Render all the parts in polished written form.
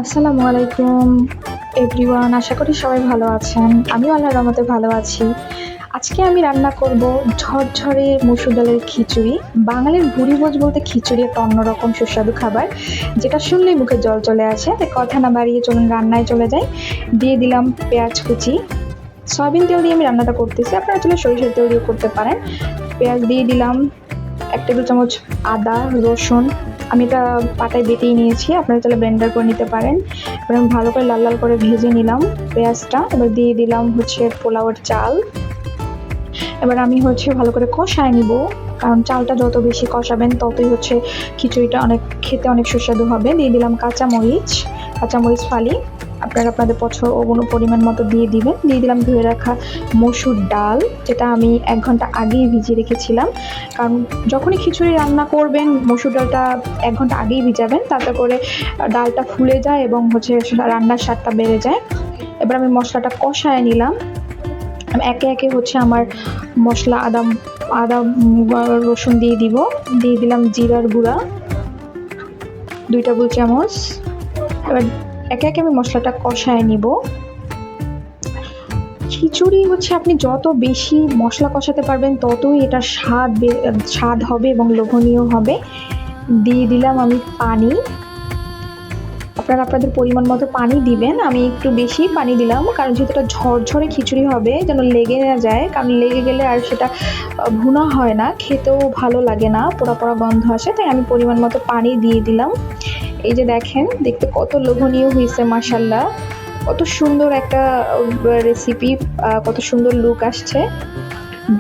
আসসালামু আলাইকুম এভরিওয়ান, আশা করি সবাই ভালো আছেন। আমিও আল্লাহর রহমতে ভালো আছি। আজকে আমি রান্না করব ঝরঝরে মসুর ডালের খিচুড়ি। বাঙালির ভুরিভোজ বলতে খিচুড়ি একটা অন্যরকম সুস্বাদু খাবার, যেটা শুনলেই মুখে জল চলে আসে। তাই কথা না বাড়িয়ে চলুন রান্নায় চলে যাই। দিয়ে দিলাম পেঁয়াজ কুচি। সয়াবিন তেল দিয়ে আমি রান্নাটা করতেছি, আপনারা চলে সরিষার তেল দিয়ে করতে পারেন। পেঁয়াজ দিয়ে দিলাম, 1 টেবিল চামচ আদা রসুন। আমি এটা পাটায় বেটেই নিয়েছি, আপনারা চাইলে ব্লেন্ডার করে নিতে পারেন। এবার আমি ভালো করে লাল লাল করে ভেজে নিলাম পেঁয়াজটা। এবার দিয়ে দিলাম পোলাওয়ের চাল। এবার আমি ভালো করে কষায় নিব, কারণ চালটা যত বেশি কষাবেন ততই খিচুড়িটা খেতে অনেক সুস্বাদু হবে। দিয়ে দিলাম কাঁচামরিচ ফালি, আপনারা আপনাদের পরিমাণ মতো দিয়ে দিবেন। দিয়ে দিলাম ধুয়ে রাখা মসুর ডাল, যেটা আমি 1 ঘন্টা আগেই ভিজিয়ে রেখেছিলাম। কারণ যখনই খিচুড়ি রান্না করবেন মসুর ডালটা 1 ঘন্টা আগেই ভিজাবেন, তাতে করে ডালটা ফুলে যায় এবং রান্নার স্বাদটা বেড়ে যায়। এবার আমি মশলাটা কষায় নিলাম। একে একে আমার মশলা আদা রসুন দিয়ে দিলাম জিরার গুঁড়া 2 টেবিল চামচ। এবার একে একে আমি মশলাটা কষায় নিব। খিচুড়ি আপনি যত বেশি মশলা কষাতে পারবেন ততই এটা স্বাদ হবে এবং লোভনীয় হবে। দিয়ে দিলাম আমি পানি, আপনারা আপনাদের পরিমাণ মতো পানি দিবেন। আমি একটু বেশি পানি দিলাম, কারণ যেহেতু এটা ঝরঝরে খিচুড়ি হবে, যেন লেগে না যায়। কারণ লেগে গেলে আর সেটা ভুনা হয় না, খেতেও ভালো লাগে না, পোড়া পোড়া গন্ধ আসে। তাই আমি পরিমাণ মতো পানি দিয়ে দিলাম। এই যে দেখেন, দেখতে কত লোভনীয় হয়েছে, মাশাআল্লাহ। কত সুন্দর একটা রেসিপি, কত সুন্দর লুক আসছে,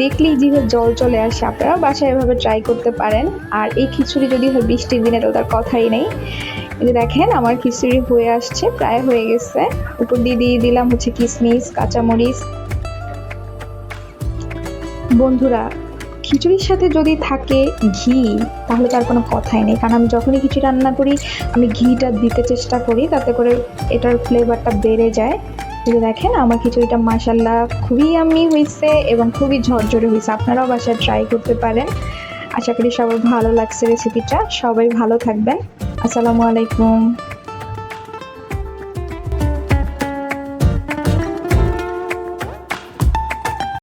দেখলেই জিভে জল চলে আসে। আপনারা বাসায় এভাবে ট্রাই করতে পারেন। আর এই খিচুড়ি যদি হয় বৃষ্টির দিনে, তো তার কথাই নেই। এই যে দেখেন, আমার খিচুড়ি হয়ে আসছে, প্রায় হয়ে গেছে। উপর দিয়ে দিলাম কিশমিশ, কাঁচামরিচ। বন্ধুরা, খিচুড়ির সাথে যদি থাকে ঘি, তাহলে তার কোনো কথাই নেই। কারণ আমি যখনই খিচুড়ি রান্না করি আমি ঘিটা দিতে চেষ্টা করি, তাতে করে এটার ফ্লেভারটা বেড়ে যায়। এই দেখেন, আমার খিচুড়িটা মাশাআল্লাহ খুবই ইয়াম্মি হয়েছে এবং খুবই ঝরঝরে হয়েছে। আপনারাও বাসায় ট্রাই করতে পারেন। আশা করি সবার ভালো লাগছে রেসিপিটা। সবাই ভালো থাকবেন। আসসালামু আলাইকুম।